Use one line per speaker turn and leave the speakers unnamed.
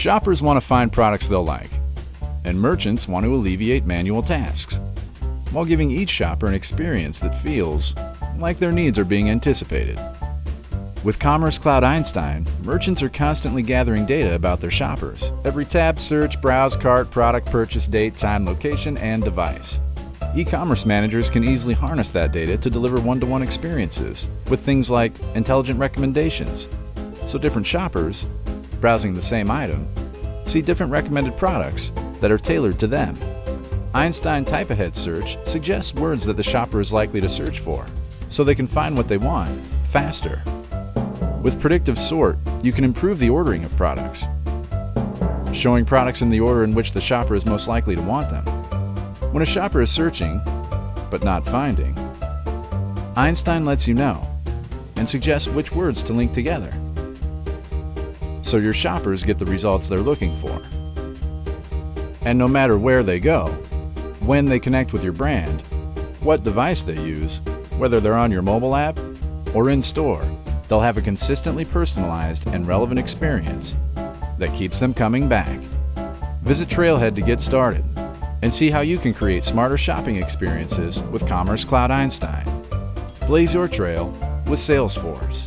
Shoppers want to find products they'll like, and merchants want to alleviate manual tasks, while giving each shopper an experience that feels like their needs are being anticipated. With Commerce Cloud Einstein, merchants are constantly gathering data about their shoppers. Every tab, search, browse, cart, product, purchase, date, time, location, and device. E-commerce managers can easily harness that data to deliver one-to-one experiences with things like intelligent recommendations, so different shoppers, browsing the same item, see different recommended products that are tailored to them. Einstein Type-Ahead Search suggests words that the shopper is likely to search for, so they can find what they want faster. With Predictive Sort, you can improve the ordering of products, showing products in the order in which the shopper is most likely to want them. When a shopper is searching, but not finding, Einstein lets you know and suggests which words to link together, so your shoppers get the results they're looking for. And no matter where they go, when they connect with your brand, what device they use, whether they're on your mobile app or in store, they'll have a consistently personalized and relevant experience that keeps them coming back. Visit Trailhead to get started and see how you can create smarter shopping experiences with Commerce Cloud Einstein. Blaze your trail with Salesforce.